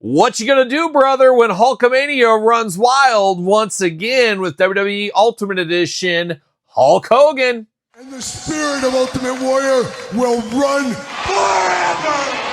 What you gonna do, brother, when Hulkamania runs wild once again with WWE Ultimate Edition Hulk Hogan? And the spirit of Ultimate Warrior will run forever!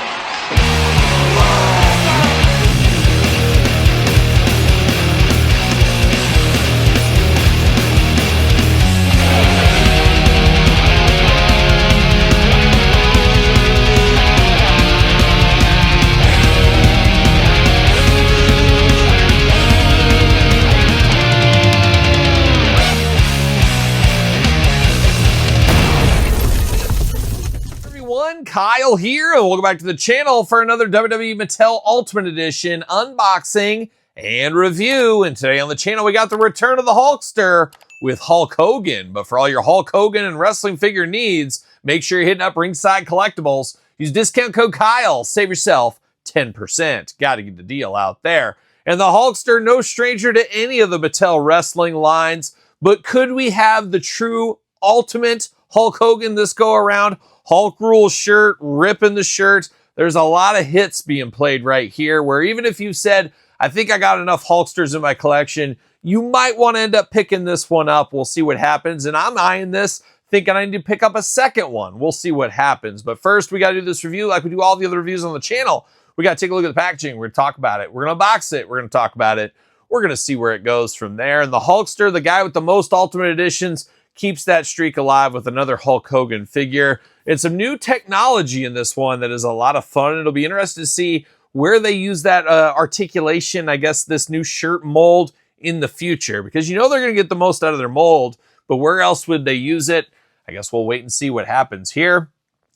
Kyle here, and welcome back to the channel for another WWE Mattel Ultimate Edition unboxing and review. And today on the channel, we got the return of the Hulkster with Hulk Hogan. But for all your Hulk Hogan and wrestling figure needs, make sure you're hitting up Ringside Collectibles. Use discount code Kyle. Save yourself 10%. Got to get the deal out there. And the Hulkster, no stranger to any of the Mattel wrestling lines. But could we have the true ultimate Hulk Hogan this go around? Hulk Rules shirt, ripping the shirt. There's a lot of hits being played right here where even if you said, I think I got enough Hulksters in my collection, you might want to end up picking this one up. We'll see what happens. And I'm eyeing this, thinking I need to pick up a second one. We'll see what happens. But first, we got to do this review like we do all the other reviews on the channel. We got to take a look at the packaging. We're going to talk about it. We're going to unbox it. We're going to talk about it. We're going to see where it goes from there. And the Hulkster, the guy with the most Ultimate Editions, keeps that streak alive with another Hulk Hogan figure. And some new technology in this one that is a lot of fun. It'll be interesting to see where they use that articulation, I guess, this new shirt mold in the future. Because you know they're going to get the most out of their mold, but where else would they use it? I guess we'll wait and see what happens here.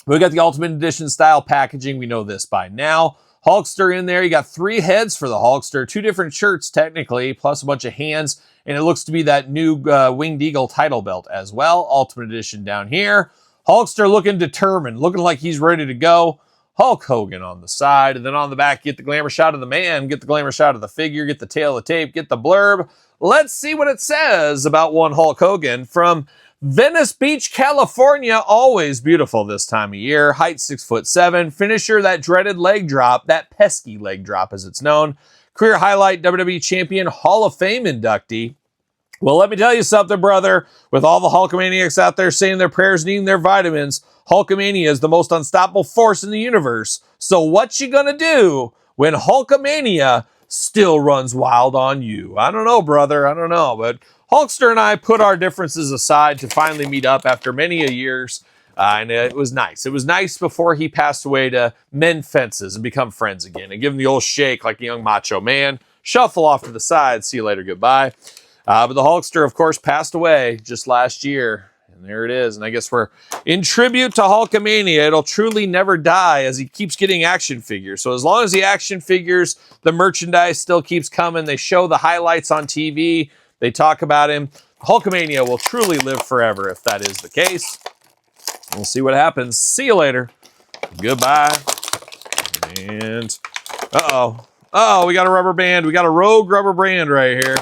We got the Ultimate Edition style packaging. We know this by now. Hulkster in there. You got 3 heads for the Hulkster, 2 different shirts technically, plus a bunch of hands. And it looks to be that new Winged Eagle title belt as well. Ultimate Edition down here. Hulkster looking determined, looking like he's ready to go. Hulk Hogan on the side. And then on the back, get the glamour shot of the man, get the glamour shot of the figure, get the tail of the tape, get the blurb. Let's see what it says about one Hulk Hogan from Venice Beach, California. Always beautiful this time of year. Height 6'7". Finisher, that dreaded leg drop, that pesky leg drop as it's known. Career highlight, WWE Champion, Hall of Fame inductee. Well, let me tell you something, brother. With all the Hulkamaniacs out there saying their prayers, needing their vitamins, Hulkamania is the most unstoppable force in the universe. So what you gonna do when Hulkamania still runs wild on you? I don't know, brother. I don't know. But Hulkster and I put our differences aside to finally meet up after many a years. And it was nice. It was nice before he passed away to mend fences and become friends again and give him the old shake like a young macho man. Shuffle off to the side. See you later. Goodbye. But the Hulkster, of course, passed away just last year. And there it is. And I guess we're in tribute to Hulkamania. It'll truly never die as he keeps getting action figures. So as long as the action figures, the merchandise still keeps coming. They show the highlights on TV. They talk about him. Hulkamania will truly live forever if that is the case. We'll see what happens. See you later. Goodbye. And uh-oh, we got a rubber band. We got a rogue rubber band right here.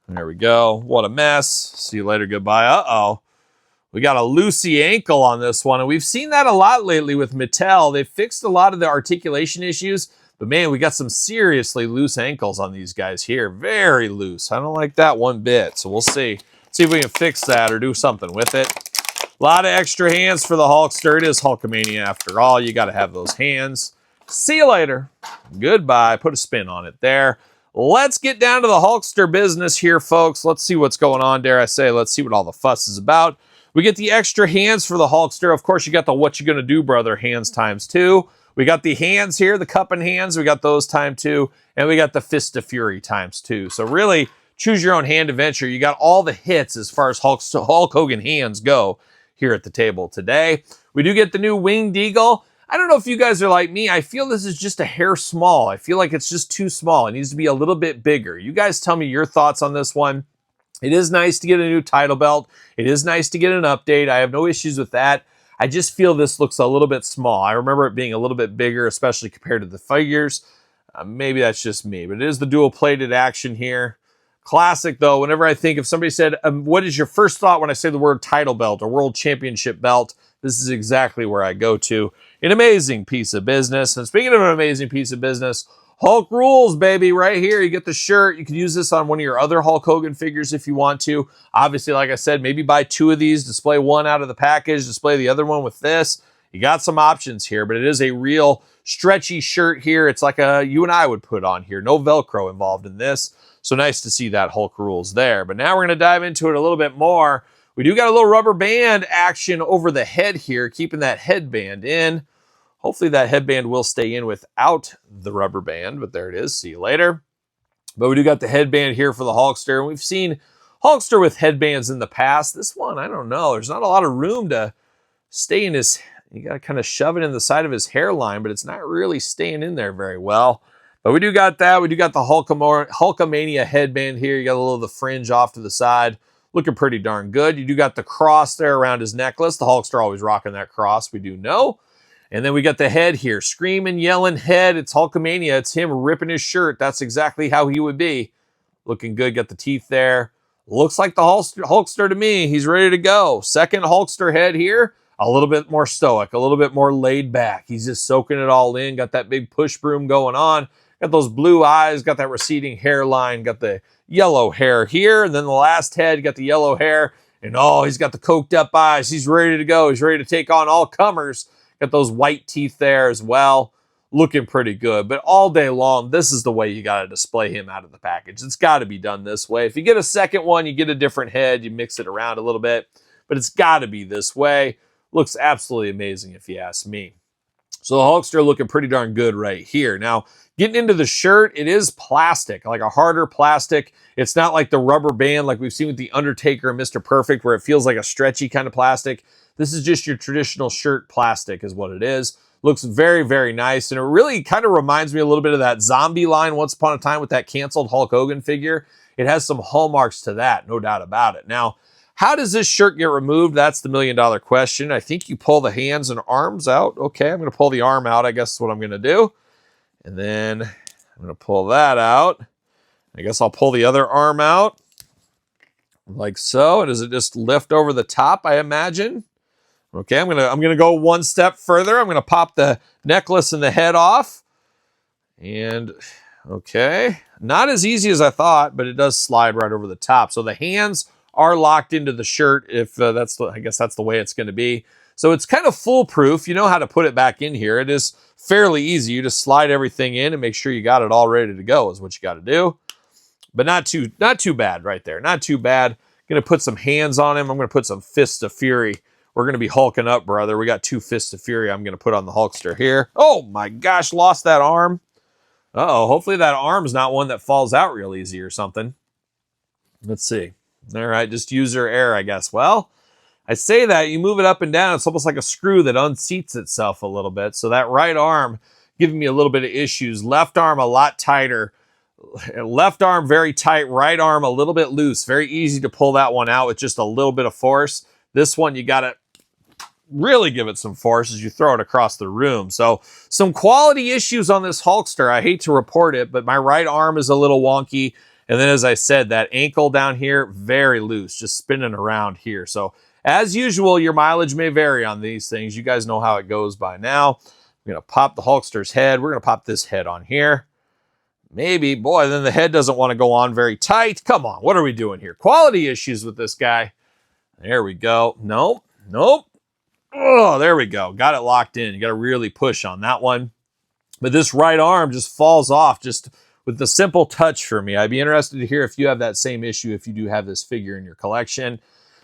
There we go. What a mess. See you later. Goodbye. Uh-oh. We got a loosey ankle on this one, and we've seen that a lot lately with Mattel. They've fixed a lot of the articulation issues, but man, we got some seriously loose ankles on these guys here. Very loose. I don't like that one bit, so we'll see. See if we can fix that or do something with it. A lot of extra hands for the Hulkster. It is Hulkamania after all. You got to have those hands. See you later. Goodbye. Put a spin on it there. Let's get down to the Hulkster business here, folks. Let's see what's going on, dare I say. Let's see what all the fuss is about. We get the extra hands for the Hulkster. Of course, you got the what you gonna do, brother, hands times 2. We got the hands here, the cupping hands. We got those times 2. And we got the Fist of Fury times 2. So really, choose your own hand adventure. You got all the hits as far as Hulk Hogan hands go here at the table today. We do get the new Winged Eagle. I don't know if you guys are like me. I feel this is just a hair small. I feel like it's just too small. It needs to be a little bit bigger. You guys tell me your thoughts on this one. It is nice to get a new title belt. It is nice to get an update. I have no issues with that. I just feel this looks a little bit small. I remember it being a little bit bigger, especially compared to the figures. Maybe that's just me, but it is the dual-plated action here. Classic, though. Whenever I think, if somebody said, what is your first thought when I say the word title belt or world championship belt? This is exactly where I go to. An amazing piece of business. And speaking of an amazing piece of business, Hulk rules, baby, right here. You get the shirt. You can use this on one of your other Hulk Hogan figures if you want to. Obviously, like I said, maybe buy 2 of these, display one out of the package, display the other one with this. You got some options here, but it is a real stretchy shirt here. It's like a you and I would put on here. No Velcro involved in this. So nice to see that Hulk rules there. But now we're going to dive into it a little bit more. We do got a little rubber band action over the head here, keeping that headband in. Hopefully that headband will stay in without the rubber band, but there it is. See you later. But we do got the headband here for the Hulkster, and we've seen Hulkster with headbands in the past. This one, I don't know. There's not a lot of room to stay in his, you got to kind of shove it in the side of his hairline, but it's not really staying in there very well. But we do got that. We do got the Hulkamania headband here. You got a little of the fringe off to the side. Looking pretty darn good. You do got the cross there around his necklace. The Hulkster always rocking that cross, we do know. And then we got the head here. Screaming, yelling head. It's Hulkamania. It's him ripping his shirt. That's exactly how he would be. Looking good. Got the teeth there. Looks like the Hulkster to me. He's ready to go. Second Hulkster head here. A little bit more stoic. A little bit more laid back. He's just soaking it all in. Got that big push broom going on. Got those blue eyes. Got that receding hairline. Got the yellow hair here. And then the last head. Got the yellow hair. And oh, he's got the coked up eyes. He's ready to go. He's ready to take on all comers. Got those white teeth there as well. Looking pretty good. But all day long, this is the way you got to display him out of the package. It's got to be done this way. If you get a second one, you get a different head. You mix it around a little bit. But it's got to be this way. Looks absolutely amazing if you ask me. So the Hulkster looking pretty darn good right here. Now, getting into the shirt, it is plastic, like a harder plastic. It's not like the rubber band like we've seen with The Undertaker and Mr. Perfect, where it feels like a stretchy kind of plastic. This is just your traditional shirt plastic is what it is. Looks very, very nice. And it really kind of reminds me a little bit of that zombie line once upon a time with that canceled Hulk Hogan figure. It has some hallmarks to that, no doubt about it. Now, how does this shirt get removed? That's the million-dollar question. I think you pull the hands and arms out. Okay, I'm going to pull the arm out. I guess is what I'm going to do. And then I'm going to pull that out. I guess I'll pull the other arm out like so. And does it just lift over the top, I imagine? Okay, I'm gonna go one step further. I'm gonna pop the necklace and the head off. And okay, not as easy as I thought, but it does slide right over the top. So the hands are locked into the shirt. If I guess that's the way it's going to be. So it's kind of foolproof. You know how to put it back in here. It is fairly easy. You just slide everything in and make sure you got it all ready to go is what you got to do. But not too bad right there. Not too bad. Gonna put some hands on him. I'm gonna put some fists of fury. We're going to be hulking up, brother. We got 2 fists of fury I'm going to put on the Hulkster here. Oh, my gosh, lost that arm. Uh-oh, hopefully that arm's not one that falls out real easy or something. Let's see. All right, just user error, I guess. Well, I say that. You move it up and down. It's almost like a screw that unseats itself a little bit. So that right arm giving me a little bit of issues. Left arm a lot tighter. Left arm very tight. Right arm a little bit loose. Very easy to pull that one out with just a little bit of force. This one, you got to really give it some force as you throw it across the room. So some quality issues on this Hulkster. I hate to report it, but my right arm is a little wonky. And then, as I said, that ankle down here, very loose, just spinning around here. So as usual, your mileage may vary on these things. You guys know how it goes by now. I'm going to pop the Hulkster's head. We're going to pop this head on here. Maybe, boy, then the head doesn't want to go on very tight. Come on, what are we doing here? Quality issues with this guy. There we go. Nope. Oh, there we go. Got it locked in. You got to really push on that one. But this right arm just falls off just with the simple touch for me. I'd be interested to hear if you have that same issue if you do have this figure in your collection.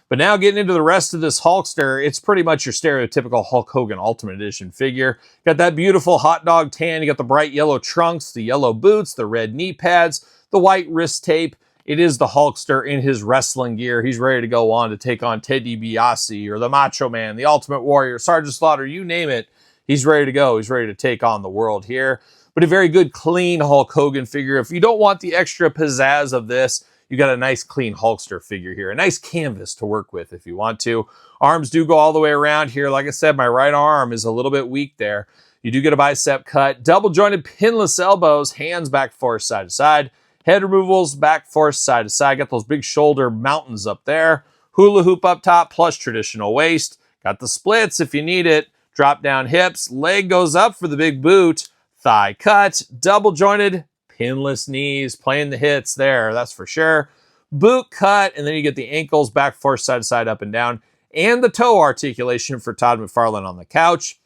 But now getting into the rest of this Hulkster, it's pretty much your stereotypical Hulk Hogan Ultimate Edition figure. Got that beautiful hot dog tan. You got the bright yellow trunks, the yellow boots, the red knee pads, the white wrist tape. It is the Hulkster in his wrestling gear. He's ready to go on to take on Ted DiBiase or the Macho Man, the Ultimate Warrior, Sergeant Slaughter, you name it. He's ready to go. He's ready to take on the world here. But a very good, clean Hulk Hogan figure. If you don't want the extra pizzazz of this, you got a nice, clean Hulkster figure here. A nice canvas to work with if you want to. Arms do go all the way around here. Like I said, my right arm is a little bit weak there. You do get a bicep cut. Double-jointed pinless elbows. Hands back, forth, side to side. Head removals, back, forth, side to side. Got those big shoulder mountains up there. Hula hoop up top, plus traditional waist. Got the splits if you need it. Drop down hips. Leg goes up for the big boot. thigh cut, double jointed, pinless knees, playing the hits there, that's for sure. Boot cut, and then you get the ankles, back, forth, side to side, up and down, and the toe articulation for Todd McFarlane on the couch.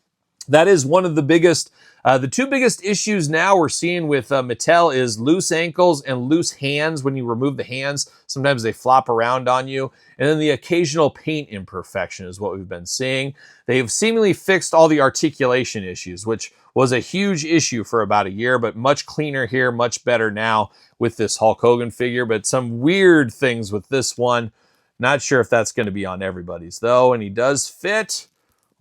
That is one of the biggest, the two biggest issues now we're seeing with Mattel is loose ankles and loose hands. When you remove the hands, sometimes they flop around on you. And then the occasional paint imperfection is what we've been seeing. They've seemingly fixed all the articulation issues, which was a huge issue for about a year, but much cleaner here, much better now with this Hulk Hogan figure. But some weird things with this one. Not sure if that's going to be on everybody's though. And he does fit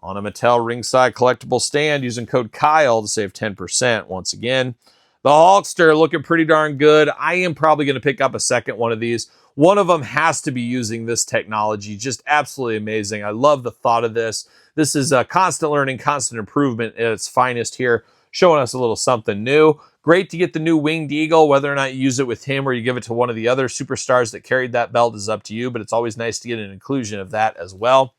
on a Mattel ringside collectible stand using code Kyle to save 10% once again. The Hulkster looking pretty darn good. I am probably going to pick up a second one of these. One of them has to be using this technology. Just absolutely amazing. I love the thought of this. This is a constant learning, constant improvement at its finest here, showing us a little something new. Great to get the new Winged Eagle. Whether or not you use it with him or you give it to one of the other superstars that carried that belt is up to you, but it's always nice to get an inclusion of that as well.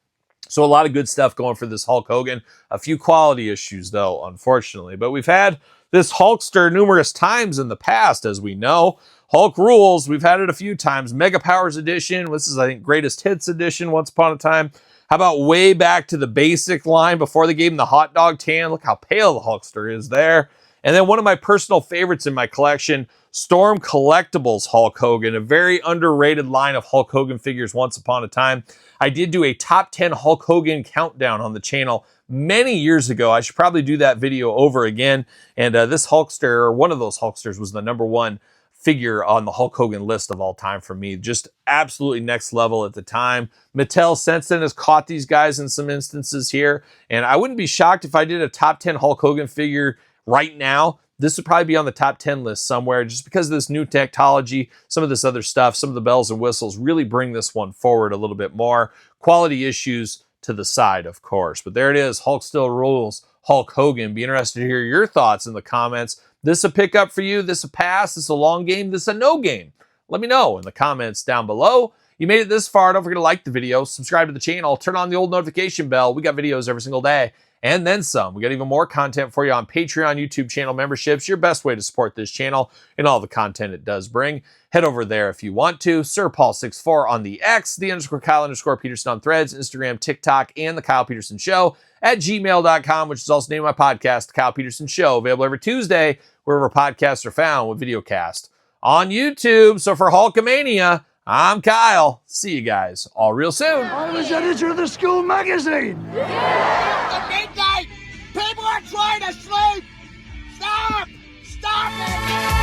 So a lot of good stuff going for this Hulk Hogan. A few quality issues, though, unfortunately. But we've had this Hulkster numerous times in the past, as we know. Hulk rules, we've had it a few times. Mega Powers Edition. This is, I think, Greatest Hits Edition once upon a time. How about way back to the basic line before they gave him the hot dog tan? Look how pale the Hulkster is there. And then one of my personal favorites in my collection, Storm Collectibles Hulk Hogan, a very underrated line of Hulk Hogan figures once upon a time. I did do a top 10 Hulk Hogan countdown on the channel many years ago. I should probably do that video over again. And this Hulkster, or one of those Hulksters, was the #1 figure on the Hulk Hogan list of all time for me. Just absolutely next level at the time. Mattel since then has caught these guys in some instances here. And I wouldn't be shocked if I did a top 10 Hulk Hogan figure right now. This would probably be on the top 10 list somewhere just because of this new technology, some of this other stuff, some of the bells and whistles really bring this one forward a little bit more. Quality issues to the side, of course. But there it is. Hulk still rules. Hulk Hogan. Be interested to hear your thoughts in the comments. This a pickup for you? This a pass? This a long game? This a no game? Let me know in the comments down below. You made it this far. Don't forget to like the video, subscribe to the channel, turn on the old notification bell. We got videos every single day. And then some. We got even more content for you on Patreon, YouTube channel memberships. Your best way to support this channel and all the content it does bring. Head over there if you want to. SirPaul64 on the X, _Kyle_Peterson on Threads, Instagram, TikTok, and The Kyle Peterson Show at gmail.com, which is also the name of my podcast, The Kyle Peterson Show, available every Tuesday, wherever podcasts are found with videocast on YouTube. So for Hulkamania, I'm Kyle. See you guys all real soon. I was editor of the school magazine. At midnight, people are trying to sleep. Stop! Stop it!